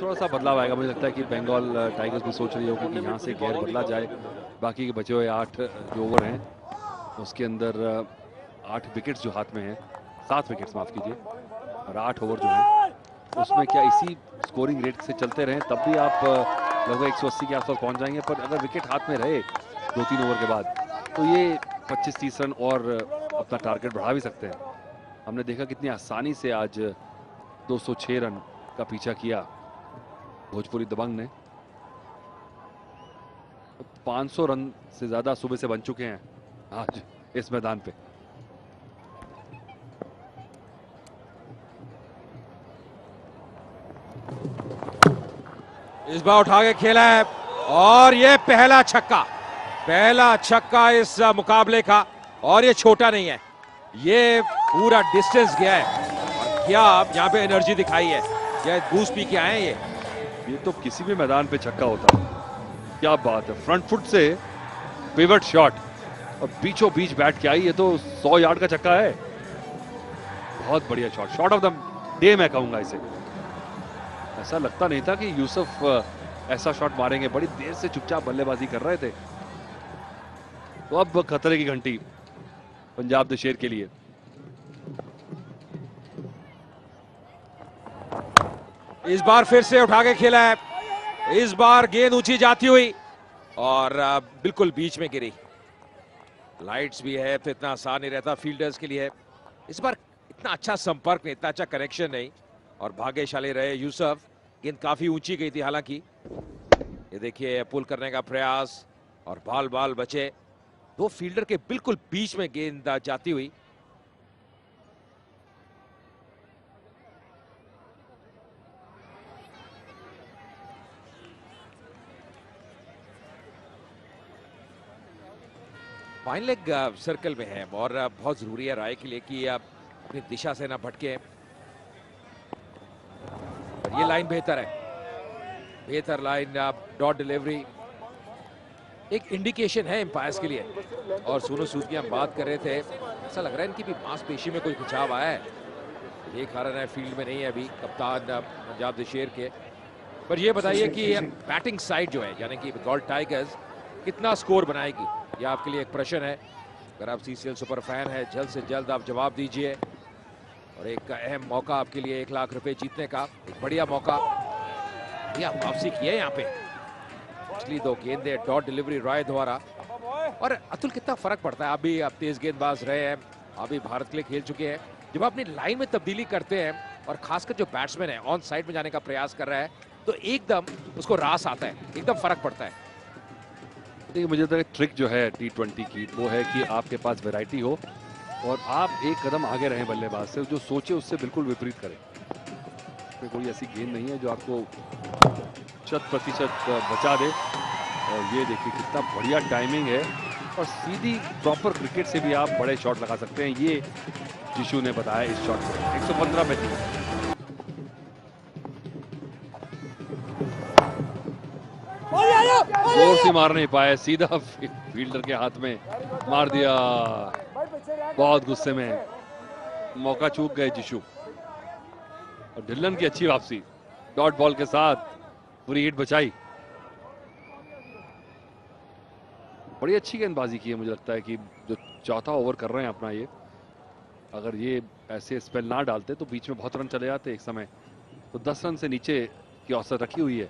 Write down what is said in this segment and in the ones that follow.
थोड़ा सा बदलाव आएगा। मुझे लगता है कि बंगाल टाइगर्स भी सोच रही होगी कि यहाँ से गेयर बदला जाए। बाकी के बचे हुए 8 जो ओवर हैं उसके अंदर 8 विकेट्स जो हाथ में हैं, 7 विकेट्स माफ कीजिए, और 8 ओवर जो हैं उसमें क्या इसी स्कोरिंग रेट से चलते रहें तब भी आप लगभग 180 के आसपास पहुंच जाएंगे। पर अगर विकेट हाथ में रहे 2-3 ओवर के बाद तो ये 25-30 रन और अपना टारगेट बढ़ा भी सकते हैं। हमने देखा कितनी आसानी से आज 206 रन का पीछा किया भोजपुरी दबंग ने। 500 रन से ज्यादा सुबह से बन चुके हैं आज इस मैदान पे। इस बार उठा के खेला है और ये पहला छक्का इस मुकाबले का, और ये छोटा नहीं है, ये पूरा डिस्टेंस गया है। और क्या आप यहाँ पे एनर्जी दिखाई है, क्या बूस्ट पी के आए हैं ये तो किसी भी मैदान पे छक्का होता है। क्या बात है, फ्रंट फुट से पिवट शॉट और बीचों बीच बैठ के आई, ये तो 100 यार्ड का छक्का है। बहुत बढ़िया shot, shot of the day मैं कहूंगा इसे। ऐसा लगता नहीं था कि यूसुफ ऐसा शॉट मारेंगे, बड़ी देर से चुपचाप बल्लेबाजी कर रहे थे। तो अब खतरे की घंटी पंजाब द शेर के लिए। इस बार फिर से उठा के खेला है, इस बार गेंद ऊंची जाती हुई और बिल्कुल बीच में गिरी। लाइट्स भी है तो इतना आसान नहीं रहता फील्डर्स के लिए। इस बार इतना अच्छा संपर्क नहीं, इतना अच्छा कनेक्शन नहीं, और भाग्यशाली रहे यूसुफ। गेंद काफी ऊंची गई थी हालांकि। ये देखिए पुल करने का प्रयास और बाल बचे, दो फील्डर के बिल्कुल बीच में गेंद जाती हुई। फाइन लेग सर्कल में है और बहुत जरूरी है राय के लिए कि आप अपनी दिशा से ना भटके। और ये लाइन बेहतर है, बेहतर लाइन, डॉट डिलीवरी एक इंडिकेशन है एम्पायर्स के लिए। और सोनू सूद की हम बात कर रहे थे, ऐसा लग रहा है इनकी भी मांसपेशी में कोई खिंचाव आया है। ये कारण है फील्ड में नहीं है अभी कप्तान पंजाब द शेर के। पर ये बताइए कि बैटिंग साइड जो है यानी कि बंगाल टाइगर्स कितना स्कोर बनाएगी, यह आपके लिए एक प्रश्न है। अगर आप सीसीएल सुपर फैन है, जल्द से जल्द आप जवाब दीजिए। और एक अहम मौका आपके लिए 1 लाख रुपए जीतने का, एक बढ़िया मौका। ये आप वापसी की है यहाँ पे, पिछली 2 गेंदें डॉट डिलीवरी राय द्वारा। और अतुल कितना फर्क पड़ता है, आप भी आप तेज गेंदबाज रहे हैं, आप भी भारत के लिए खेल चुके हैं। जब आप अपनी लाइन में तब्दीली करते हैं और खासकर जो बैट्समैन है ऑन साइड में जाने का प्रयास कर रहा है तो एकदम उसको रास आता है, एकदम फर्क पड़ता है। देखिए मुझे लगता है ट्रिक जो है T20 की वो है कि आपके पास वैरायटी हो और आप एक कदम आगे रहें बल्लेबाज से, जो सोचे उससे बिल्कुल विपरीत करें। तो कोई ऐसी गेंद नहीं है जो आपको 100% बचा दे। और ये देखिए कितना बढ़िया टाइमिंग है, और सीधी प्रॉपर क्रिकेट से भी आप बड़े शॉट लगा सकते हैं। ये जिशु ने बताया इस शॉट से 115 में थी। जोर से मार नहीं पाए, सीधा फील्डर के हाथ में मार दिया। बहुत गुस्से में, मौका चूक गए जिशु। और ढिल्लन की अच्छी वापसी, डॉट बॉल के साथ पूरी हिट बचाई। बड़ी अच्छी गेंदबाजी की है। मुझे लगता है कि जो चौथा ओवर कर रहे हैं अपना, ये अगर ये ऐसे स्पेल ना डालते तो बीच में बहुत रन चले जाते एक समय। तो 10 रन से नीचे की औसत रखी हुई है।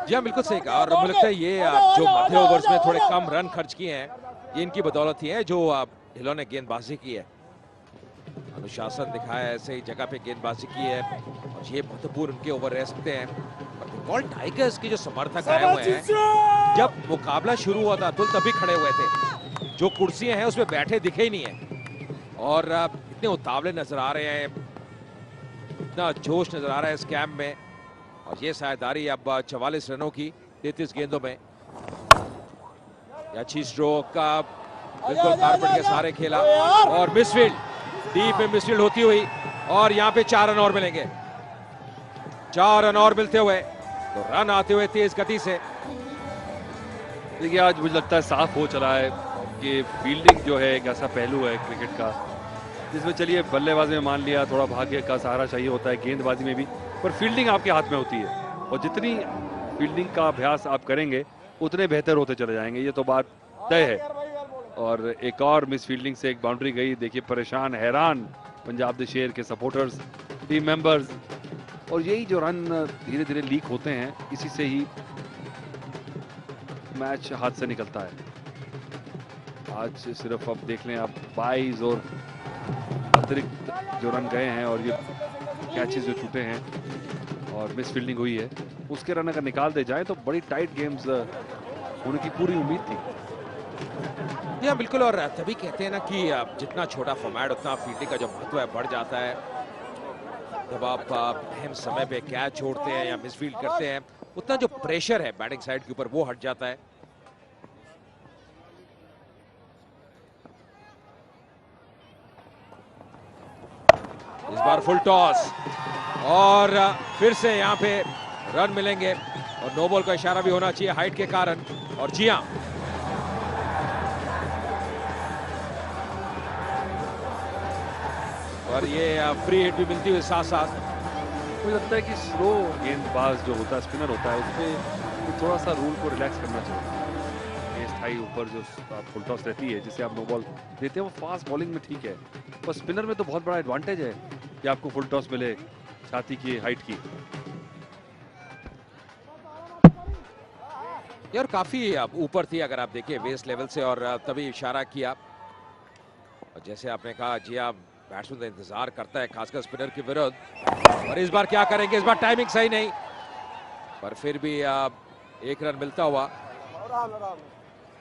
जी हाँ, बिल्कुल सही कहा। और मुझे लगता है ये जो मध्य ओवर्स में थोड़े कम रन खर्च किए हैं, ये इनकी बदौलत ही है जो ढिल्लों ने गेंदबाजी की है, अनुशासन दिखाया है, सही जगह पे गेंदबाजी की है, और ये महत्वपूर्ण उनके ओवर रह सकते हैं। बंगाल टाइगर्स के जो समर्थक आए हुए हैं, जब मुकाबला शुरू हुआ था तो तभी खड़े हुए थे, जो कुर्सियां हैं उसमें बैठे दिखे ही नहीं है। और इतने उतावले नजर आ रहे हैं, इतना जोश नजर आ रहा है इस कैंप में। और ये साझेदारी अब 44 रनों की 33 गेंदों में। अच्छी स्ट्रोक का बिल्कुल कारपेट के सहारे खेला और मिसफील्ड, डीप में मिसफील्ड होती हुई, और यहाँ पे 4 रन और मिलेंगे। 4 रन और मिलते हुए तो रन आते हुए तेज गति से। देखिए आज मुझे लगता है साफ हो चला है कि फील्डिंग जो है एक ऐसा पहलू है क्रिकेट का जिसमें चलिए बल्लेबाजी में मान लिया थोड़ा भाग्य का सहारा चाहिए होता है, गेंदबाजी में भी, पर फील्डिंग आपके हाथ में होती है और जितनी फील्डिंग का अभ्यास आप करेंगे उतने बेहतर होते चले जाएंगे, ये तो बात तय है। और एक और मिस फील्डिंग से एक बाउंड्री गई, देखिए परेशान हैरान पंजाब द शेर के सपोर्टर्स, टीम मेंबर्स, और यही जो रन धीरे धीरे लीक होते हैं इसी से ही मैच हाथ से निकलता है। आज सिर्फ अब देख लें आप 22 और अतिरिक्त जो रन गए हैं और ये कैचेस जो छूटे हैं और मिस फील्डिंग हुई है, उसके रन अगर निकाल दे जाए तो बड़ी टाइट गेम्स होने की पूरी उम्मीद थी। या बिल्कुल, और तभी कहते हैं ना कि जितना छोटा फॉर्मेट उतना फील्डिंग का जो महत्व है बढ़ जाता है। जब आप अहम समय पे कैच छोड़ते हैं या मिसफील्ड करते हैं, उतना जो प्रेशर है बैटिंग साइड के ऊपर वो हट जाता है। इस बार फुल टॉस और फिर से यहाँ पे रन मिलेंगे और नो बॉल का इशारा भी होना चाहिए हाइट के कारण। और जी हाँ, और ये फ्री हिट भी मिलती हुई साथ साथ। मुझे लगता है कि स्लो गेंदबाज जो होता है, स्पिनर होता है, उसमें थोड़ा सा रूल को रिलैक्स करना चाहिए। स्थाई ऊपर जो फुल टॉस रहती है जिसे आप नो बॉल देते हैं वो फास्ट बॉलिंग में ठीक है, पर स्पिनर में तो बहुत बड़ा एडवांटेज है कि आपको फुल टॉस मिले छाती की हाइट की। यार काफी ऊपर थी अगर आप देखिए वेस्ट लेवल से, और तभी इशारा किया। और जैसे आपने कहा जी आप बैट्समैन का इंतजार करता है खासकर स्पिनर के विरुद्ध, और इस बार क्या करेंगे, इस बार टाइमिंग सही नहीं, पर फिर भी एक रन मिलता हुआ।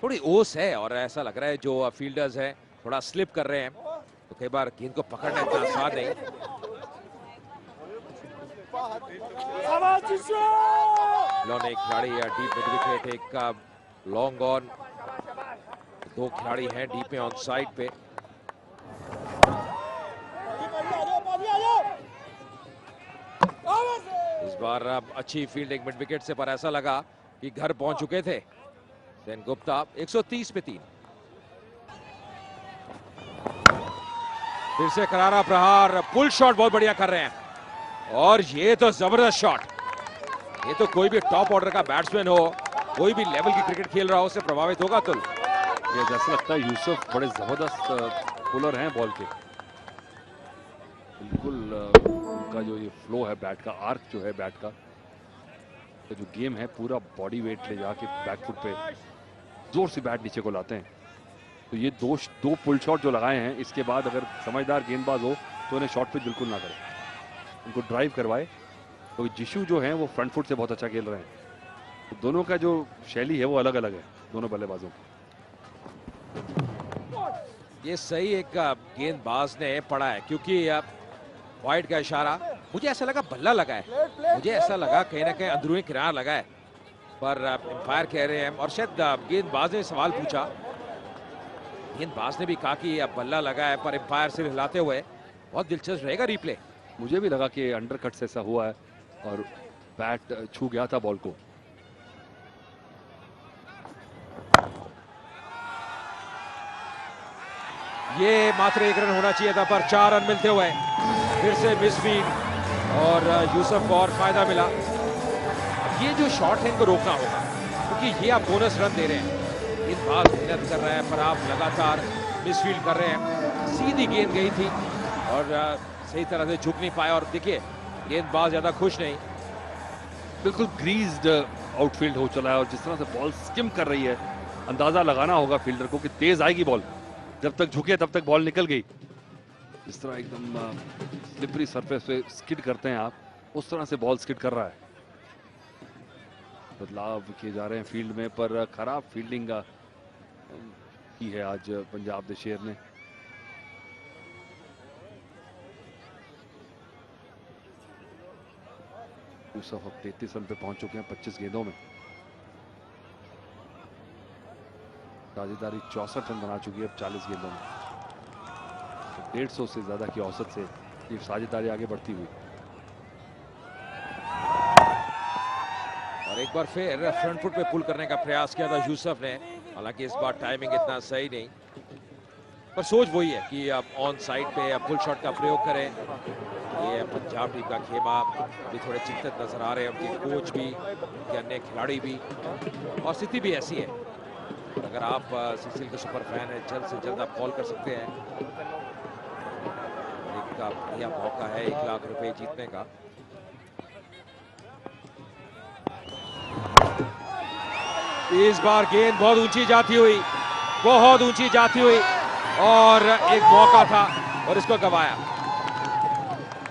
थोड़ी ओस है और ऐसा लग रहा है जो फील्डर्स हैं थोड़ा स्लिप कर रहे हैं, तो कई बार गेंद को पकड़ना इतना आसान नहीं। एक खिलाड़ी डीप मिड विकेट, एक लॉन्ग ऑन, दो खिलाड़ी हैं डीप में ऑन साइड पे। इस बार अच्छी फील्डिंग मिड विकेट से, पर ऐसा लगा कि घर पहुंच चुके थे। सेन गुप्ता 130 पे 3। फिर से करारा प्रहार, पुल शॉट बहुत बढ़िया कर रहे हैं, और ये तो जबरदस्त शॉट। ये तो कोई भी टॉप ऑर्डर का बैट्समैन हो, कोई भी लेवल की क्रिकेट खेल रहा हो, उससे प्रभावित होगा। तुल ये जैसा लगता है यूसुफ बड़े जबरदस्त पुलर हैं बॉल के, बिल्कुल उनका जो ये फ्लो है बैट का, आर्क जो है बैट का, तो जो गेम है पूरा बॉडी वेट ले जाके बैकफुट पे जोर से बैट नीचे को लाते हैं। तो ये दो पुल शॉट जो लगाए हैं, इसके बाद अगर समझदार गेंदबाज हो तो इन्हें शॉट पिच बिल्कुल ना करे, उनको ड्राइव करवाए। तो जिशु जो हैं वो फ्रंट फुट से बहुत अच्छा खेल रहे हैं, तो दोनों का जो शैली है वो अलग अलग है दोनों बल्लेबाजों की। ये सही एक गेंदबाज ने पढ़ा है, क्योंकि वाइड का इशारा, मुझे ऐसा लगा बल्ला लगा है, मुझे ऐसा लगा कहीं ना कहीं अंदरूनी किनारा लगा है, पर एम्पायर कह रहे हैं, और शायद गेंदबाज ने सवाल पूछा, गेंदबाज ने भी कहा कि बल्ला लगा है, पर एम्पायर सिर हिलाते हुए। बहुत दिलचस्प रहेगा रिप्ले। मुझे भी लगा कि अंडरकट से ऐसा हुआ है और बैट छू गया था बॉल को। ये मात्र एक रन होना चाहिए था, पर 4 रन मिलते हुए फिर से मिसफील्ड और यूसुफ को और फायदा मिला। ये जो शॉट है इनको रोकना होगा, क्योंकि ये आप बोनस रन दे रहे हैं। गेंदबाज मेहनत कर रहा है, पर आप लगातार मिसफील्ड कर रहे हैं। सीधी गेंद गई थी और सही तरह से झुक नहीं पाया, और देखिए गेंदबाज ज्यादा खुश नहीं। बिल्कुल ग्रीज्ड आउटफील्ड हो चला है, और जिस तरह से बॉल स्किम कर रही है, अंदाजा लगाना होगा फील्डर को कि तेज आएगी बॉल, जब तक झुके तब तक बॉल निकल गई। जिस तरह एकदम स्लिपरी सरफेस पे स्किड करते हैं आप, उस तरह से बॉल स्किड कर रहा है। बदलाव किए जा रहे हैं फील्ड में, पर खराब फील्डिंग की है आज पंजाब द शेर ने। यूसुफ अब 33 रन पे पहुंच चुके हैं 25 गेंदों में। साझेदारी 64 रन बना चुकी है अब 40 गेंदों में, तो 150 से ज्यादा की औसत से ये साझेदारी आगे बढ़ती हुई। और एक बार फिर फ्रंट फुट पे पुल करने का प्रयास किया था यूसुफ ने, हालांकि इस बार टाइमिंग इतना सही नहीं। पर सोच वही है कि आप ऑन साइड पे फुल शॉट का प्रयोग करें। ये पंजाब टीम का खेमा भी थोड़े चिंतित नजर आ रहे हैं, उनके कोच भी, उनके अन्य खिलाड़ी भी, और स्थिति भी ऐसी है। अगर आप सीसीएल के सुपर फैन हैं, जल्द से जल्द आप कॉल कर सकते हैं। एक बढ़िया मौका है 1 लाख रुपए जीतने का। इस बार गेंद बहुत ऊंची जाती हुई, बहुत ऊंची जाती हुई, और एक मौका था और इसको गवाया।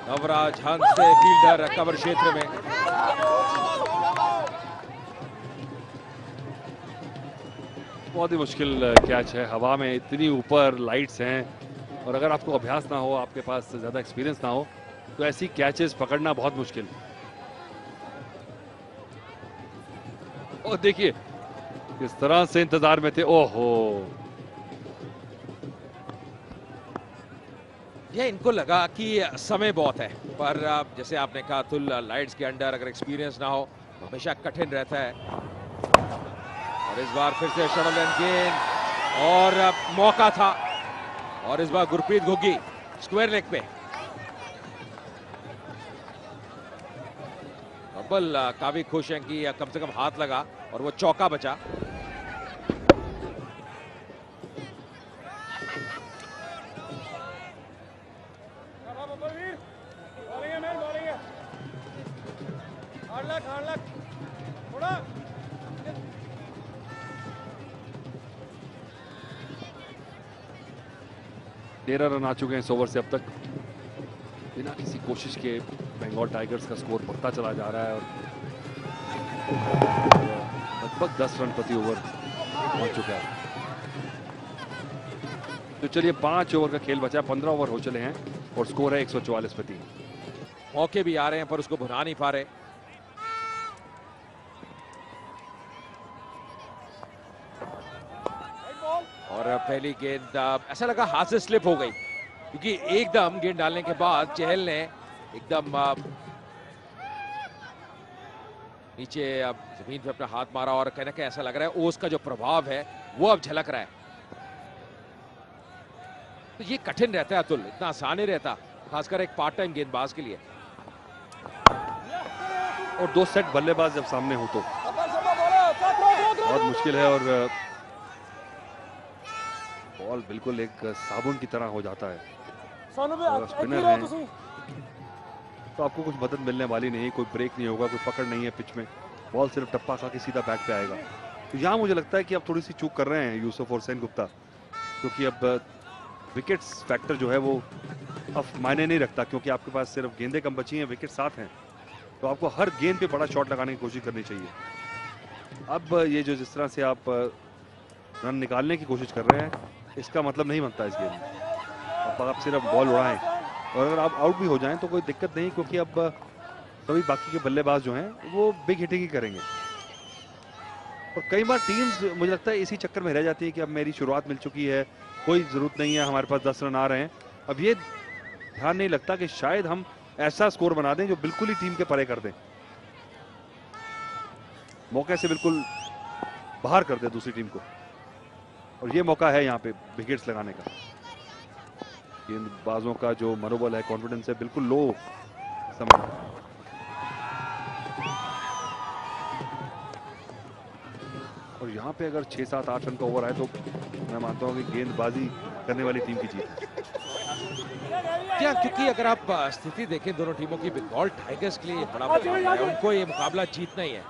नवराज हंस से फील्डर कवर क्षेत्र में। बहुत ही मुश्किल कैच है, हवा में इतनी ऊपर लाइट्स हैं, और अगर आपको अभ्यास ना हो, आपके पास ज़्यादा एक्सपीरियंस ना हो, तो ऐसी कैचेस पकड़ना बहुत मुश्किल। और देखिए किस तरह से इंतजार में थे। ओहो, ये इनको लगा कि समय बहुत है, पर जैसे आपने कहा अतुल, लाइट्स के अंडर अगर एक्सपीरियंस ना हो तो हमेशा कठिन रहता है। और इस बार फिर से शटल एंड गेंद, और मौका था, और इस बार गुरप्रीत घुग्गी स्क्वायर लेग पे। अब्बल काफी खुश हैं कि कम से कम हाथ लगा और वो चौका बचा। तेरह रन आ चुके हैं इस ओवर से अब तक। बिना किसी कोशिश के बंगाल टाइगर्स का स्कोर बढ़ता चला जा रहा है, और लगभग 10 रन प्रति ओवर पहुंच चुका है। तो चलिए 5 ओवर का खेल बचा है, 15 ओवर हो चले हैं, और स्कोर है 144 पे 3। मौके भी आ रहे हैं पर उसको भुना नहीं पा रहे। और पहली गेंद ऐसा लगा हाथ से स्लिप हो गई, क्योंकि एकदम गेंद डालने के बाद चहल ने एकदम नीचे जमीन पे अपना हाथ मारा, और कहीं ना कहीं ऐसा लग रहा है ओस का जो प्रभाव है वो अब झलक रहा है। तो ये कठिन रहता है अतुल, इतना आसान नहीं रहता, खासकर एक पार्ट टाइम गेंदबाज के लिए। और 2 सेट बल्लेबाज जब सामने हो तो बहुत मुश्किल है, और बॉल बिल्कुल एक साबुन की तरह हो जाता है। और स्पिनर हैं तो आपको कुछ मदद मिलने वाली नहीं, कोई ब्रेक नहीं होगा, कोई पकड़ नहीं है पिच में, बॉल सिर्फ टप्पा खा के सीधा बैक पे आएगा। तो यहाँ मुझे लगता है कि अब थोड़ी सी चूक कर रहे हैं यूसुफ और सेन गुप्ता, क्योंकि अब विकेट्स फैक्टर जो है वो अब मायने नहीं रखता, क्योंकि आपके पास सिर्फ गेंदें कम बची हैं, विकेट साथ हैं, तो आपको हर गेंद पे बड़ा शॉट लगाने की कोशिश करनी चाहिए। अब ये जो जिस तरह से आप रन निकालने की कोशिश कर रहे हैं, इसका मतलब नहीं बनता इस गेम में। अब आप सिर्फ बॉल उड़ाएं, और अगर आप आउट भी हो जाएं तो कोई दिक्कत नहीं, क्योंकि अब सभी बाकी के बल्लेबाज जो हैं वो बिग हिटिंग ही करेंगे। और कई बार टीम्स मुझे लगता है इसी चक्कर में रह जाती है कि अब मेरी शुरुआत मिल चुकी है, कोई ज़रूरत नहीं है, हमारे पास 10 रन आ रहे हैं। अब ये ध्यान नहीं लगता कि शायद हम ऐसा स्कोर बना दें जो बिल्कुल ही टीम के परे कर दें, मौके से बिल्कुल बाहर कर दे दूसरी टीम को। और ये मौका है यहाँ पे विकेट्स लगाने का। गेंदबाजों का जो मनोबल है, कॉन्फिडेंस है, बिल्कुल लो समय। और यहाँ पे अगर 6, 7, 8 रन का ओवर आए तो मैं मानता हूँ कि गेंदबाजी करने वाली टीम की जीत है। क्या, क्योंकि अगर आप स्थिति देखें दोनों टीमों की, बंगाल टाइगर्स के लिए ये बड़ा मुकाबला है, उनको ये मुकाबला जीतना ही है।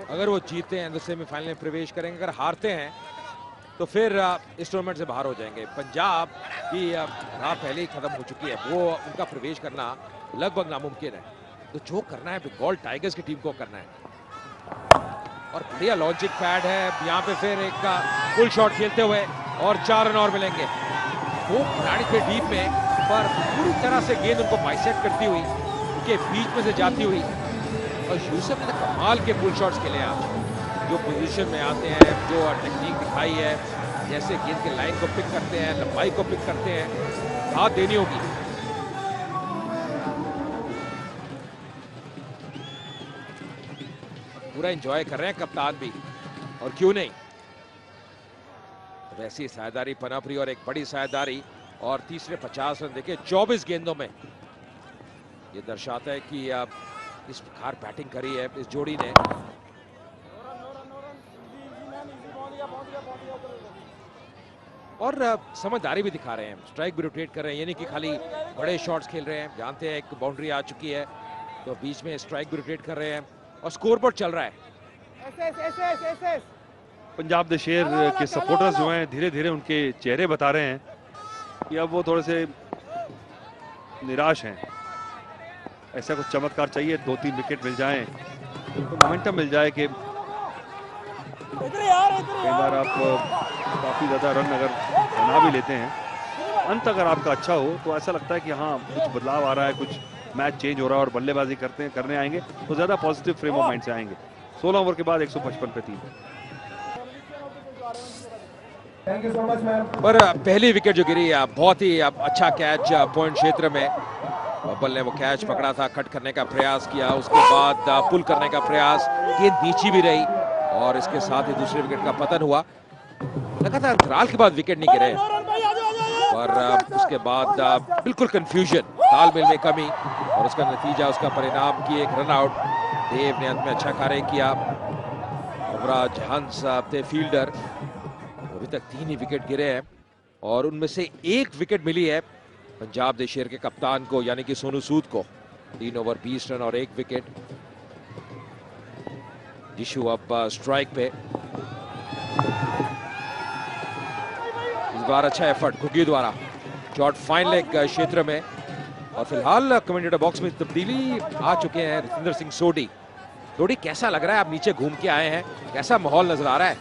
अगर वो जीतते हैं तो सेमीफाइनल में प्रवेश करेंगे, अगर हारते हैं तो फिर इस टूर्नामेंट से बाहर हो जाएंगे। पंजाब की राह पहले ही खत्म हो चुकी है, वो उनका प्रवेश करना लगभग नामुमकिन है। तो जो करना है बंगाल टाइगर्स की टीम को करना है। और बढ़िया लॉन्चिंग पैड है यहाँ पे, फिर एक फुल शॉट खेलते हुए, और 4 रन और मिलेंगे। वो खिलाड़ी थे डीप में, पर पूरी तरह से गेंद उनको बाइसेक्ट करती हुई, उनके बीच में से जाती हुई। और यूसुफ ने कमाल के फुल शॉट्स खेले आज, जो पोजीशन में आते हैं, जो टेक्निक दिखाई है, जैसे गेंद के लाइन को पिक करते हैं, लंबाई को पिक करते हैं, दाद देनी होगी। पूरा एंजॉय कर रहे हैं कप्तान भी, और क्यों नहीं। वैसी साझेदारी पनप रही और एक बड़ी साझेदारी। और तीसरे 50 रन देखिए 24 गेंदों में। ये दर्शाता है कि अब इस प्रकार बैटिंग करी है इस जोड़ी ने। और समझदारी भी दिखा रहे हैं, स्ट्राइक भी रोटेट कर रहे हैं, यानी कि खाली बड़े शॉट्स खेल रहे हैं। जानते हैं एक बाउंड्री आ चुकी है तो बीच में स्ट्राइक भी रोटेट कर रहे हैं और स्कोरबोर्ड चल रहा है। पंजाब द शेर के सपोर्टर्स जो हैं धीरे धीरे उनके चेहरे बता रहे हैं कि अब वो थोड़े से निराश हैं। ऐसा कुछ चमत्कार चाहिए, 2-3 विकेट मिल जाएं तो मोमेंटम मिल जाए कि कई बार आप काफी ज्यादा रन अगर बना भी लेते हैं, अंत अगर आपका अच्छा हो तो ऐसा लगता है कि हाँ कुछ बदलाव आ रहा है, कुछ मैच चेंज हो रहा है और बल्लेबाजी करने आएंगे तो ज्यादा पॉजिटिव फ्रेम ऑफ माइंड से आएंगे। 16 ओवर के बाद 155 पे 3। पर पहली विकेट जो गिरी बहुत ही अच्छा कैच पॉइंट क्षेत्र में। बब्बल ने वो कैच पकड़ा था, कट करने का प्रयास किया, उसके बाद पुल करने का प्रयास, गेंद नीची भी रही और इसके साथ ही दूसरे विकेट का पतन हुआ। लगातार अंतराल के बाद विकेट नहीं गिरे और उसके बाद बिल्कुल कंफ्यूजन, तालमेल में कमी और उसका नतीजा, उसका परिणाम की एक रन आउट। देव ने अंत में अच्छा कार्य किया। युवराज हंस थे फील्डर। अभी तक 3 ही विकेट गिरे हैं और उनमें से 1 विकेट मिली है पंजाब द शेर के कप्तान को, यानी कि सोनू सूद को। 3 ओवर 20 रन और 1 विकेट। जिशु अब स्ट्राइक पे। इस बार अच्छा एफर्ट घुग्गी द्वारा, शॉट फाइन लेग क्षेत्र में। और फिलहाल कमेंटेटर बॉक्स में तब्दीली आ चुके हैं रितेंद्र सिंह सोडी। सोडी कैसा लग रहा है, आप नीचे घूम के आए हैं, कैसा माहौल नजर आ रहा है?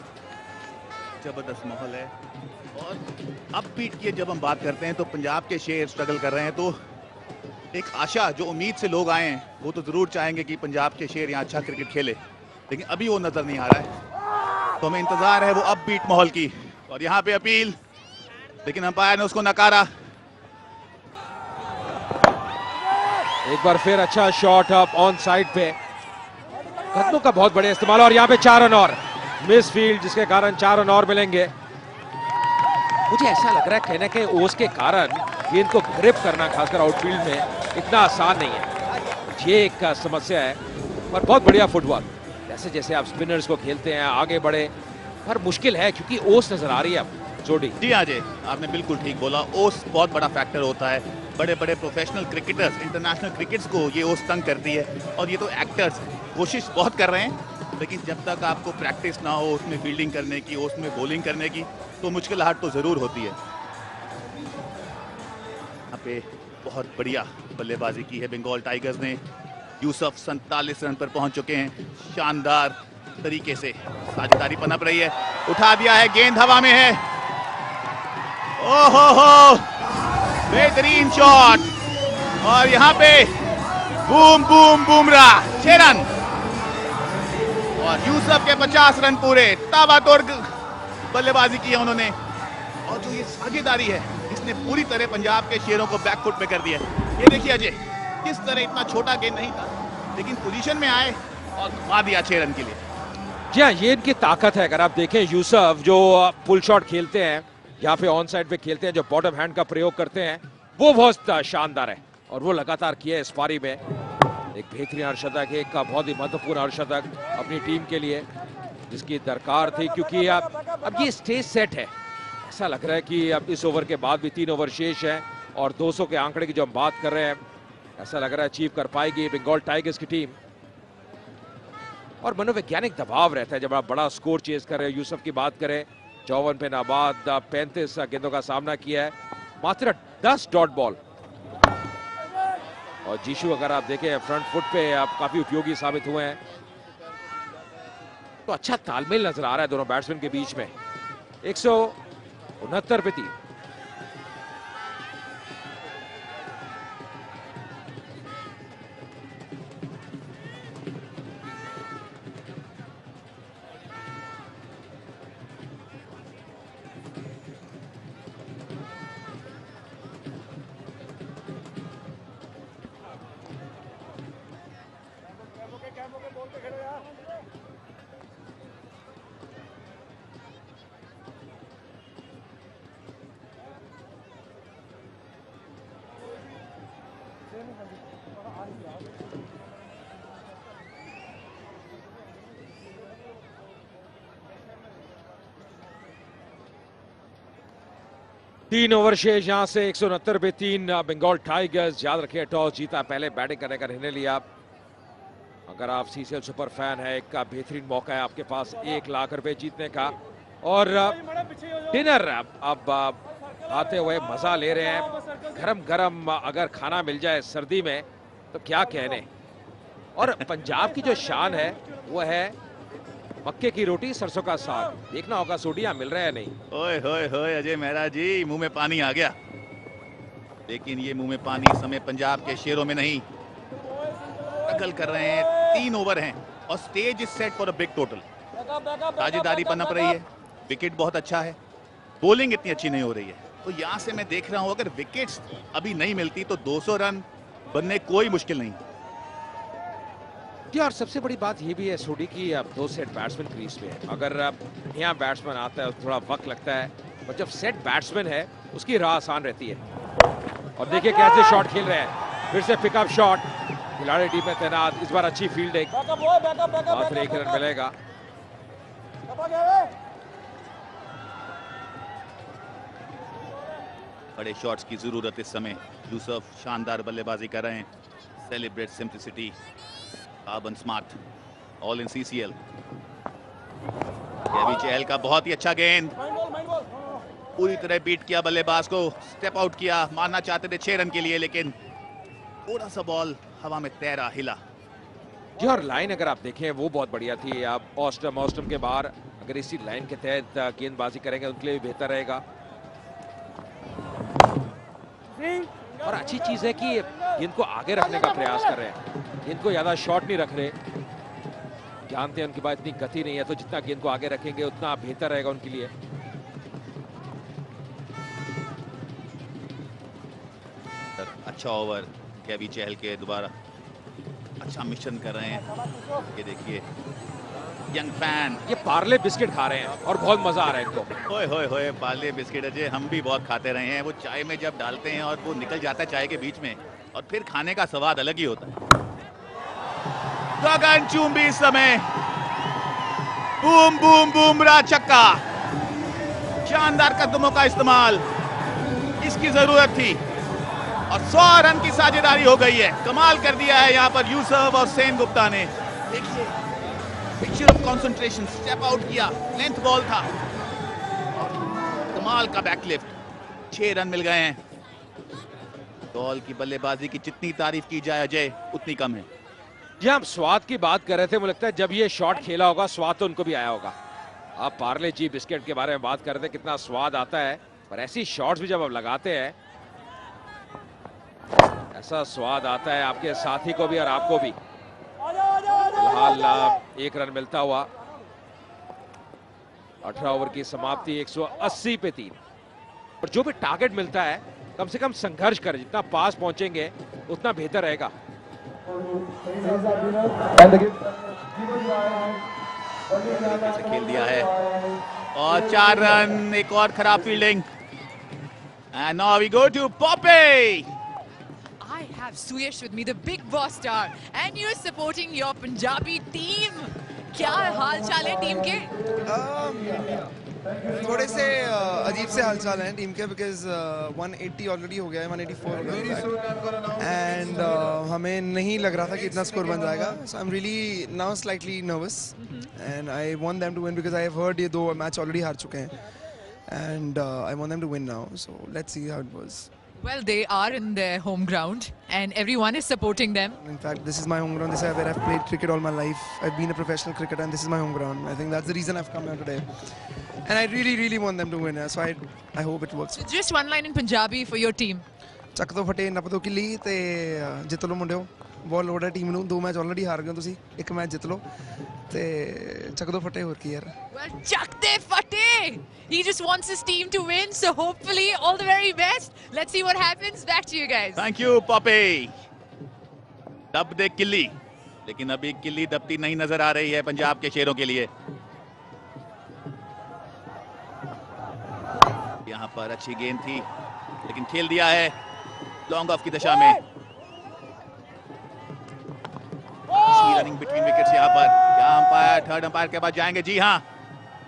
जबरदस्त माहौल है और अब बीट की जब हम बात करते हैं तो पंजाब के शेर स्ट्रगल कर रहे हैं, तो एक आशा जो उम्मीद से लोग आए हैं वो तो जरूर चाहेंगे कि पंजाब के शेर यहाँ अच्छा क्रिकेट खेले, लेकिन अभी वो नजर नहीं आ रहा है। तो हमें इंतजार है वो अब बीट माहौल की। और यहाँ पे अपील, लेकिन अंपायर ने उसको नकारा। एक बार फिर अच्छा शॉट अप ऑन साइड पे, कदमों का बहुत बड़े इस्तेमाल और यहाँ पे 4 रन और मिस फील्ड, जिसके कारण 4 रन और मिलेंगे। मुझे ऐसा लग रहा है कहीं ना कहीं ओस के कारण गेंद को ग्रिप करना खासकर आउटफील्ड में इतना आसान नहीं है, ये एक समस्या है। पर बहुत बढ़िया फुटबॉल, जैसे जैसे आप स्पिनर्स को खेलते हैं आगे बढ़े, पर मुश्किल है क्योंकि ओस नजर आ रही है अब। जोड़ी जी हाँ जी, आपने बिल्कुल ठीक बोला, ओस बहुत बड़ा फैक्टर होता है। बड़े बड़े प्रोफेशनल क्रिकेटर्स, इंटरनेशनल क्रिकेट्स को ये ओस तंग करती है। और ये तो एक्टर्स कोशिश बहुत कर रहे हैं, लेकिन जब तक आपको प्रैक्टिस ना हो उसमें फील्डिंग करने की, उसमें बॉलिंग करने की, तो मुश्किलात तो ज़रूर होती है। यहाँ पे बहुत बढ़िया बल्लेबाजी की है बंगाल टाइगर्स ने। यूसुफ 47 रन पर पहुंच चुके हैं। शानदार तरीके से साझेदारी पनप रही है, उठा दिया है, गेंद हवा में है। ओहो हो, बेहतरीन शॉट। और यहाँ पे बूम बूम बुमराह 6 रन और यूसुफ के 50 रन पूरे। ताबड़तोड़ बल्लेबाजी की है उन्होंने। और जो ये साझेदारी है इसने पूरी तरह पंजाब के शेरों को बैकफुट पे कर दिया। ये देखिए अजय, किस तरह इतना छोटा गेंद नहीं था, लेकिन पोजीशन में आए और घुमा दिया 6 रन के लिए। जी हाँ, ये इनकी ताकत है। अगर आप देखें यूसुफ जो पुल शॉट खेलते हैं, यहाँ पे ऑन साइड पे खेलते हैं, जो बॉटम हैंड का प्रयोग करते हैं, वो बहुत शानदार है और वो लगातार किया है इस पारी में। एक बेहतरीन अर्धशतक, एक बहुत ही महत्वपूर्ण अर्धशतक अपनी टीम के लिए, जिसकी दरकार थी, क्योंकि अब ये स्टेज सेट है। ऐसा लग रहा है कि अब इस ओवर के बाद भी 3 ओवर शेष है और 200 के आंकड़े की जो हम बात कर रहे हैं, ऐसा लग रहा है अचीव कर पाएगी बंगाल टाइगर्स की टीम। और मनोवैज्ञानिक दबाव रहता है जब आप बड़ा स्कोर चेज कर रहे हैं। यूसुफ की बात करें, 54 पे नाबाद 35 गेंदों का सामना किया है, मात्र 10 डॉट बॉल। और जीशु अगर आप देखें फ्रंट फुट पे आप काफी उपयोगी साबित हुए हैं। तो अच्छा तालमेल नजर आ रहा है दोनों बैट्समैन के बीच में। 169 पे 3। 3 ओवर शेष यहां से 169 पे 3 बंगाल टाइगर्स। याद रखिए टॉस जीता, पहले बैटिंग करने का निर्णय लिया। अगर आप सीसीएल सुपर फैन है, एक बेहतरीन मौका है आपके पास 1 लाख रुपए जीतने का। और डिनर अब आते हुए मजा ले रहे हैं। गरम गरम अगर खाना मिल जाए सर्दी में तो क्या कहने। और पंजाब की जो शान है वो है मक्के की रोटी सरसों का साग। देखना होगा सोडिया मिल रहा है नहीं। ओए होए होए अजय मेहरा जी, मुंह में पानी आ गया। लेकिन ये मुंह में पानी इस समय पंजाब के शेरों में नहीं। स्ट्रगल कर रहे हैं, 3 ओवर हैं और stage is set for a big total. साझेदारी पनप रही है, विकेट बहुत अच्छा है, बॉलिंग इतनी अच्छी नहीं हो रही है। तो यहाँ से मैं देख रहा हूँ अगर विकेट्स अभी नहीं मिलती तो 200 रन बनने कोई मुश्किल नहीं। और सबसे बड़ी बात ये भी है सोडी की, अब 2 सेट बैट्समैन क्रीज पे है। अगर नया बैट्समैन आता है थोड़ा वक्त लगता है, पर जब सेट बैट्समैन है उसकी राह आसान रहती है। और देखिए कैसे शॉट खेल रहे हैं, फिर से पिकअप शॉट, खिलाड़ी टीम में तैनात। इस बार अच्छी फील्डिंग, मात्र 1 रन मिलेगा। बड़े शॉट्स की जरूरत इस समय। यूसुफ शानदार बल्लेबाजी कर रहे हैं। Celebrate simplicity, carbon smart, all in CCL. KV Chahal का बहुत ही अच्छा गेंद, पूरी तरह बीट किया बल्लेबाज को, स्टेप आउट किया। मारना चाहते थे 6 रन के लिए, लेकिन थोड़ा सा बॉल हवा में तैरा, हिला। जी और लाइन अगर आप देखें वो बहुत बढ़िया थी। आप ऑस्टम के बाहर अगर इसी लाइन के तहत गेंदबाजी करेंगे उनके लिए भी बेहतर रहेगा। और अच्छी चीज है कि गेंद को आगे रखने का प्रयास कर रहे हैं, गेंद को ज्यादा शॉर्ट नहीं रख रहे। जानते हैं उनके पास इतनी गति नहीं है, तो जितना गेंद को आगे रखेंगे उतना बेहतर रहेगा उनके लिए। अच्छा ओवर केवी चहल के दोबारा, अच्छा मिशन कर रहे हैं। ये देखिए यंग फैन, ये पार्ले बिस्किट खा रहे हैं और बहुत मजा आ रहा है इनको। होए होए होए पार्ले बिस्किट अजय हम भी बहुत खाते रहे हैं। वो चाय में जब डालते हैं और वो निकल जाता है चाय के बीच में, और फिर खाने का स्वाद अलग ही होता है। गगनचुंबी इस समय, बूम बूम बूम रा छक्का, शानदार कदमों का इस्तेमाल, इसकी जरूरत थी और 100 रन की साझेदारी हो गई है। कमाल कर दिया है यहाँ पर यूसुफ और सेन गुप्ता ने। देखिए picture of concentration, step out किया, लेंथ बॉल था, कमाल का बैकलिफ्ट। 6 रन मिल गए हैं। बॉल की बल्लेबाजी की जितनी तारीफ की जाए अजय उतनी कम है। जी हम स्वाद की बात कर रहे थे, मुझे लगता है जब ये शॉट खेला होगा स्वाद तो उनको भी आया होगा। आप पार्ले जी बिस्किट के बारे में बात कर रहे थे, कितना स्वाद आता है, पर ऐसी शॉट्स भी जब आप लगाते हैं ऐसा स्वाद आता है आपके साथी को भी और आपको भी। फिलहाल 1 रन मिलता हुआ, 18 ओवर की समाप्ति, 180 पे 3। और जो भी टारगेट मिलता है कम से कम संघर्ष करें, जितना पास पहुंचेंगे उतना बेहतर रहेगा। से खेल दिया है और 4 रन, एक और खराब fielding. And now we go to पॉपे। I have Suyash with me, the big boss star, and you're supporting your Punjabi team. क्या हाल चाल है टीम के? थोड़े से अजीब से हालचाल हैं टीम के, बिकॉज 180 ऑलरेडी हो गया है, 184 हो गया है, एंड हमें नहीं लग रहा था कि इतना स्कोर बन जाएगा। So I am really now slightly nervous and I want them to win, because I have heard ये 2 मैच ऑलरेडी हार चुके हैं, and I want them to win now. So let's see how it was. Well, they are in their home ground, and everyone is supporting them. In fact, this is my home ground. This is where I've played cricket all my life. I've been a professional cricketer, and this is my home ground. I think that's the reason I've come here today. And I really, really want them to win. So I hope it works. So just one line in Punjabi for your team. ਚੱਕ ਦੋ ਫਟੇ ਨੱਪ ਦੋ ਕਿੱਲੀ ਤੇ ਜਿੱਤ ਲਓ ਮੁੰਡਿਓ। ਬਹੁਤ ਲੋੜ ਹੈ ਟੀਮ ਨੂੰ, 2 ਮੈਚ ਆਲਰੇਡੀ ਹਾਰ ਗਏ ਹੋ ਤੁਸੀਂ, 1 ਮੈਚ ਜਿੱਤ ਲਓ ਤੇ ਚੱਕ ਦੋ ਫਟੇ, ਹੋਰ ਕੀ ਯਾਰ। Well, chak de fate! He just wants his team to win, so hopefully all the very best. Let's see what happens. Back to you guys. Thank you pauper. दब दे किल्ली, लेकिन अभी किल्ली दबती नहीं नजर आ रही है पंजाब के शेरों के लिए। यहाँ पर अच्छी गेंद थी, लेकिन खेल दिया है लॉन्ग ऑफ की दशा में। रनिंग बिटवीन विकेट्स यहाँ पर। यहाँ अंपायर, थर्ड अंपायर के पास जाएंगे। जी हाँ,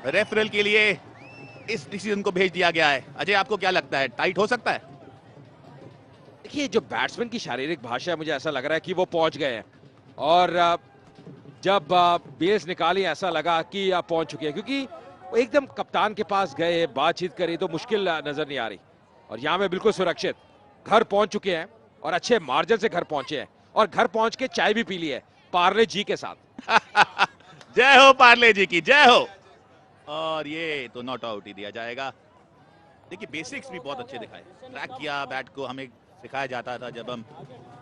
रेफरल के लिए इस डिसीजन को भेज दिया गया है। अजय, आपको क्या लगता है, टाइट हो सकता है? देखिए, जो बैट्समैन की शारीरिक भाषा है, मुझे ऐसा लग रहा है कि वो पहुंच गए हैं, और जब बेस निकाली ऐसा लगा कि आप पहुंच चुके हैं, क्योंकि वो एकदम कप्तान के पास गए, बातचीत करी, तो मुश्किल नजर नहीं आ रही। और यहाँ में बिल्कुल सुरक्षित घर पहुंच चुके हैं और अच्छे मार्जिन से घर पहुंचे हैं, और घर पहुंच के चाय भी पी ली है पार्ले जी के साथ। जय हो पार्ले जी की, जय हो। और ये तो नॉट आउट ही दिया जाएगा। देखिए, बेसिक्स भी बहुत अच्छे दिखाए, ट्रैक किया बैट को, हमें सिखाया जाता था जब हम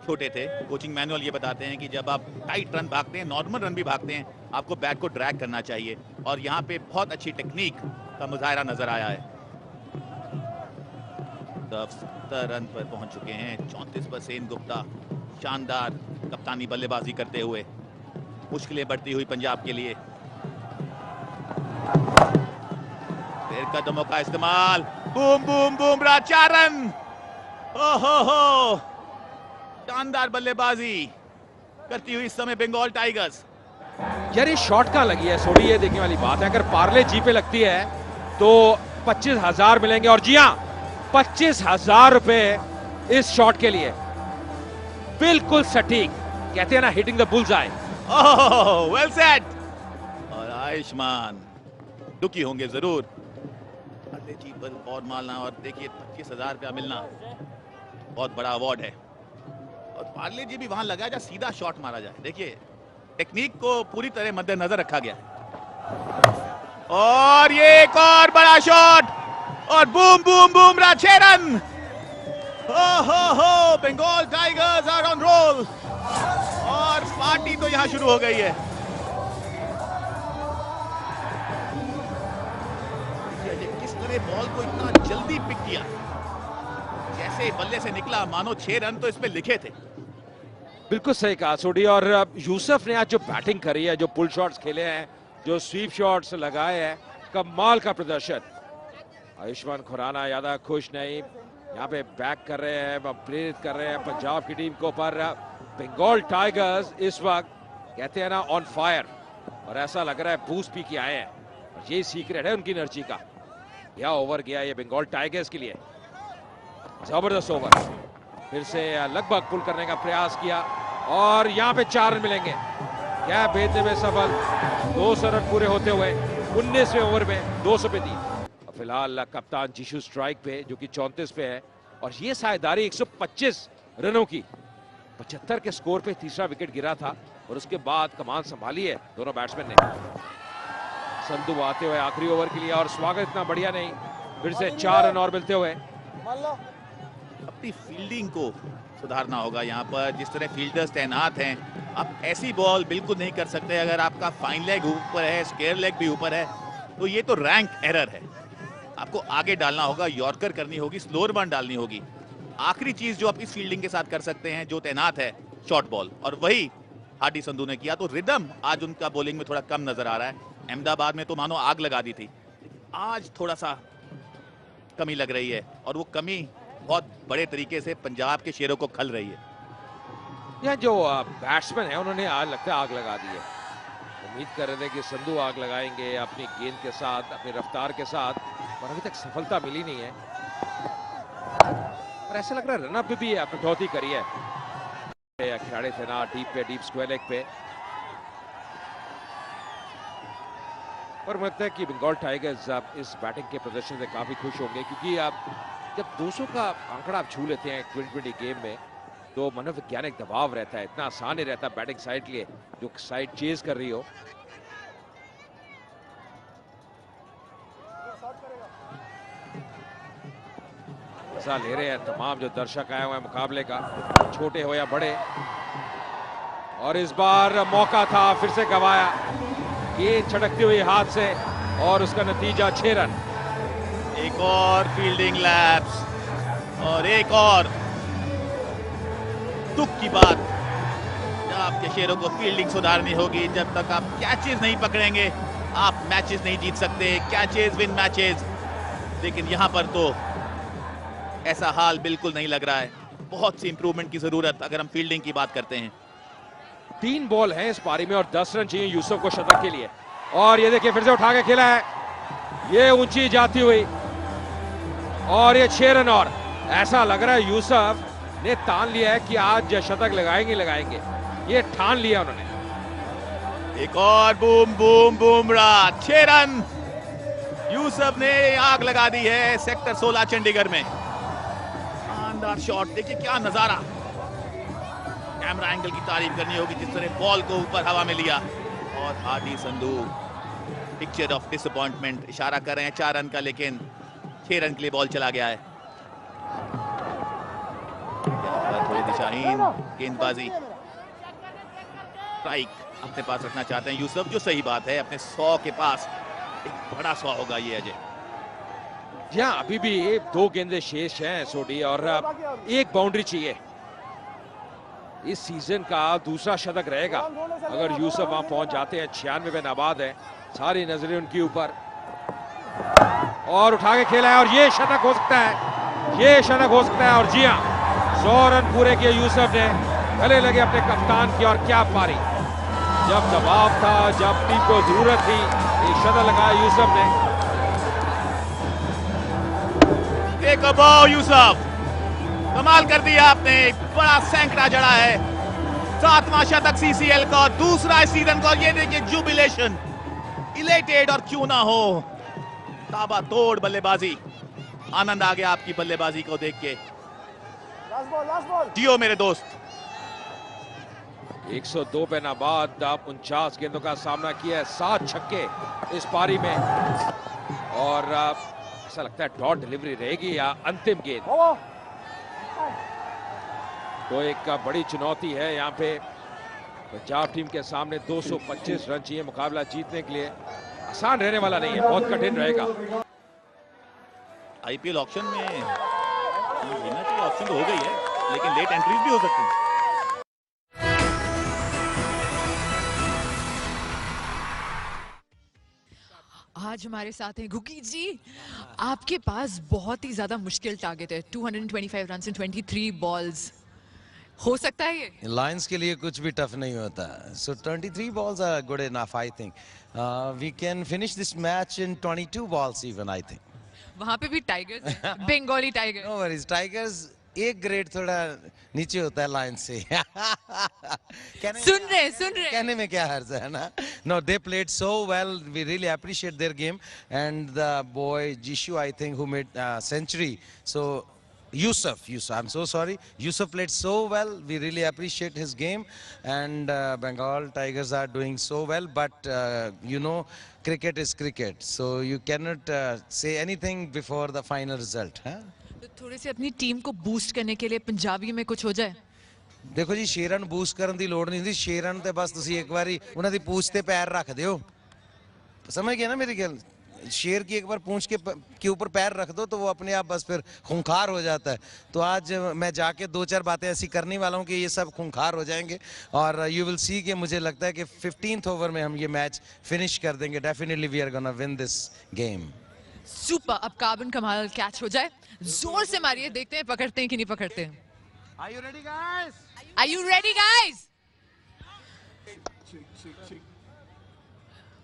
छोटे थे। कोचिंग मैनुअल ये बताते हैं कि जब आप टाइट रन भागते हैं, नॉर्मल रन भी भागते हैं, आपको बैट को ड्रैग करना चाहिए, और यहाँ पे बहुत अच्छी टेक्निक का मुजाहरा नजर आया है। 70 रन पर पहुंच चुके हैं, 34 पर सेन गुप्ता शानदार कप्तानी बल्लेबाजी करते हुए। मुश्किलें बढ़ती हुई पंजाब के लिए। फिर कदमों का इस्तेमाल, बूम बूम बुमराह, 4 रन। ओहो, शानदार बल्लेबाजी करती हुई इस समय बंगाल टाइगर्स। यार, ये शॉट कहां लगी है सोडी, ये देखने वाली बात है। अगर पार्ले जी पे लगती है तो 25,000 मिलेंगे, और जी हां, 25,000 रुपए इस शॉट के लिए। बिल्कुल सटीक, कहते हैं ना, hitting the bull's eye. Oh, well set. और आयुष्मान दुखी होंगे जरूर, पार्ले जी पर और मारना, और देखिए 25,000 रुपया मिलना बहुत बड़ा अवार्ड है। और पार्ले जी भी वहां लगा जहाँ सीधा शॉट मारा जाए। देखिए, टेक्निक को पूरी तरह मद्देनजर रखा गया है। और ये एक और बड़ा शॉट, और बूम बूम बुमराह, 6 रन। हो, Bengal tigers are on roll, और पार्टी तो यहां शुरू हो गई है। किस तरह बॉल को इतना जल्दी पिक किया, जैसे बल्ले से निकला मानो 6 रन तो इसमें लिखे थे। बिल्कुल सही कहा सोडी। और यूसुफ ने आज जो बैटिंग करी है, जो पुल शॉट्स खेले हैं, जो स्वीप शॉट्स लगाए हैं, कमाल का प्रदर्शन। आयुष्मान खुराना ज्यादा खुश नहीं, यहाँ पे बैक कर रहे हैं, प्रेरित कर रहे हैं पंजाब की टीम को। पर बंगाल टाइगर्स इस वक्त कहते हैं ना, ऑन फायर, और ऐसा लग रहा है बूस्ट पी के आए हैं, और यही सीक्रेट है उनकी एनर्जी का। यह ओवर गया ये बंगाल टाइगर्स के लिए, जबरदस्त ओवर। फिर से लगभग पुल करने का प्रयास किया, और यहाँ पे 4 रन मिलेंगे। क्या भेजने में सफल, 200 रन पूरे होते हुए 19वें ओवर में 200 पे 3। फिलहाल कप्तान जीशु स्ट्राइक पे, जो कि 34 पे है, और ये साझेदारी 125 रनों की। 75 के स्कोर पे तीसरा विकेट गिरा था, और उसके बाद कमान संभाली है दोनों बैट्समैन ने। संधू आते हुए आखिरी ओवर के लिए, और स्वागत इतना बढ़िया नहीं, फिर से 4 रन और मिलते हुए। अपनी फील्डिंग को सुधारना होगा यहाँ पर। जिस तरह फील्डर्स तैनात हैं, आप ऐसी बॉल बिल्कुल नहीं कर सकते। अगर आपका फाइन लेग ऊपर है, स्क्वायर लेग भी ऊपर है, तो ये तो रैंक एरर है। आपको आगे डालना होगा, यॉर्कर करनी होगी, स्लोअर बॉल डालनी होगी। आखिरी चीज जो आप इस फील्डिंग के साथ कर सकते हैं, जो तैनात है, शॉर्ट बॉल, और वही हार्डी संधू ने किया। तो रिदम आज उनका बॉलिंग में थोड़ा कम नजर आ रहा है। अहमदाबाद में तो मानो आग लगा दी थी, आज थोड़ा सा कमी लग रही है, और वो कमी बहुत बड़े तरीके से पंजाब के शेरों को खल रही है। यह जो बैट्समैन है, उन्होंने आज लगता है आग लगा दी है। उम्मीद कर रहे थे कि संधू आग लगाएंगे अपनी गेंद के साथ, अपनी रफ्तार के साथ, पर अभी तक सफलता मिली नहीं है। पर ऐसा लग रहा है रनअप भी है, कटौती करी है। खिलाड़ी थे ना डीप पे, डीप स्क्वायर लेग पे। पर मुझे लगता है कि बंगाल टाइगर्स इस बैटिंग के प्रदर्शन से काफी खुश होंगे, क्योंकि आप जब 200 का आंकड़ा आप छू लेते हैं 2020 गेम में, तो मनोवैज्ञानिक दबाव रहता है, इतना आसान नहीं रहता बैटिंग साइड के लिए, जो साइड चेज कर रही हो। मजा ले रहे हैं तमाम जो दर्शक आए हुए हैं मुकाबले का, छोटे हो या बड़े। और इस बार मौका था, फिर से गवाया, गेंद छटकती हुई हाथ से, और उसका नतीजा 6 रन। एक और फील्डिंग लैप्स, और एक और दुख की बात, जब आपके शेरों को फील्डिंग सुधारनी होगी। जब तक आप कैचेस नहीं पकड़ेंगे, आप मैचेस नहीं जीत सकते। कैचेस विन मैचेस, लेकिन यहां पर तो ऐसा हाल बिल्कुल नहीं लग रहा है। बहुत सी इंप्रूवमेंट की जरूरत अगर हम फील्डिंग की बात करते हैं। 3 बॉल हैं इस पारी में, और 10 रन चाहिए यूसुफ को शतक के लिए। और ये देखिए, फिर से उठा के खेला है, ये ऊंची जाती हुई और ये 6 रन और ऐसा लग रहा है यूसुफ ने तान लिया है कि आज शतक लगाएंगे। ये ठान लिया उन्होंने। एक और boom boom Bumrah, 6 run Yusuf ने आग लगा दी है सेक्टर 16 चंडीगढ़ में। शानदार शॉट, देखिए क्या नजारा। कैमरा एंगल की तारीफ करनी होगी जिस तरह बॉल को ऊपर हवा में लिया। और Hardy Sandhu picture of disappointment, इशारा कर रहे हैं 4 रन का, लेकिन 6 रन के लिए बॉल चला गया है। थोड़ी दिशाहीन गेंदबाजी, स्ट्राइक अपने पास रखना चाहते हैं यूसुफ, जो सही बात है। अपने 100 के पास एक बड़ा 100 होगा ये अजय। जी हाँ, अभी भी 2 गेंदें शेष हैं सोडी और 1 बाउंड्री चाहिए। इस सीजन का दूसरा शतक रहेगा अगर यूसुफ वहां पहुंच जाते हैं। 96 पे नाबाद है, सारी नजरें उनके ऊपर, और उठा के खेला है और ये शतक हो सकता है, ये शतक हो सकता है। और जी हाँ, 100 रन पूरे किए यूसुफ ने, गले लगे अपने कप्तान की। और क्या पारी, जब दबाव था, जब टीम को जरूरत थी, एक शतक लगाया यूसुफ ने। एक अबाव यूसुफ, कमाल कर दिया आपने, बड़ा सैंकड़ा जड़ा है। 7वां शतक सीसीएल का, दूसरा इस सीजन का। ये देखिए जुबिलेशन, इलेटेड और क्यों ना हो, ताबड़तोड़ बल्लेबाजी। आनंद आ गया आपकी बल्लेबाजी को देख के। जियो मेरे दोस्त। 102 पे नाबाद, 49 गेंदों का सामना किया है, 7 छक्के इस पारी में। और ऐसा लगता है डॉट डिलीवरी रहेगी या अंतिम गेंद। तो एक बड़ी चुनौती है यहाँ पे पंजाब टीम के सामने। 225 रन चाहिए मुकाबला जीतने के लिए, आसान रहने वाला नहीं है, बहुत कठिन रहेगा। आईपीएल ऑक्शन में लेना चाहिए, ऑप्शन तो हो गई है, लेकिन लेट एंट्रीज भी हो सकती हैं। आज हमारे साथ हैं गुकी जी। आपके पास बहुत ही ज्यादा मुश्किल टारगेट है, 225 रन इन 23 बॉल्स। हो सकता है ये? लायंस के लिए कुछ भी टफ नहीं होता। सो 23 balls are good enough, I think. We can finish this match in 22 balls even, I think. वहां पे भी टाइगर्स हैं, Bengali tiger. No worries, Tigers एक ग्रेड थोड़ा नीचे होता है लायंस से। सुन रहे कहने में क्या हर्ज है ना। No, they played so well. We really appreciate their game. And the boy Jishu, I think, who made century. So Yusuf, I'm so sorry. Yusuf played so well. We really appreciate his game. And Bengal Tigers are doing so well. But you know, cricket is cricket. So you cannot say anything before the final result. Huh? तो थोड़ी सी अपनी team को boost करने के लिए पंजाबी में कुछ हो जाए। देखो जी, 6 रन बूस्ट करने की लोड़ नहीं थी। 6 रन ते बस तुसी एक बारी उन्हां दी पूंछ ते पैर रख दियो। समझ गए ना मेरी गल? शेर की एक बार पूंछ के ऊपर पैर रख दो तो वो अपने आप बस फिर खूंखार हो जाता है। तो आज मैं जाके 2-4 बातें ऐसी करने वाला हूँ कि ये सब खूंखार हो जाएंगे। और यू विल सी कि मुझे लगता है कि 15th ओवर में हम ये मैच फिनिश कर देंगे। Definitely we are gonna win this game. Super. अब कार्बन कमाल कैच हो जाए, जोर से मारिए, देखते हैं पकड़ते हैं कि नहीं पकड़ते हैं। Are you ready, guys? Are you ready, guys?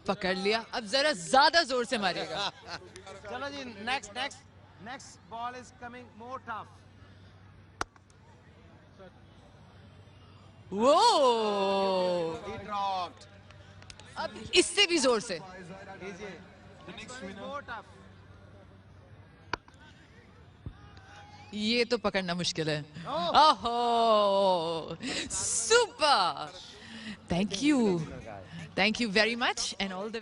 पकड़ लिया, अब जरा ज्यादा जोर से मारिएगा। चलो जी, next ball is coming more tough. वो He dropped. अब इससे भी जोर से। Easy. The next one is more tough. ये तो पकड़ना मुश्किल है। ओहो, super. Thank you very much and all the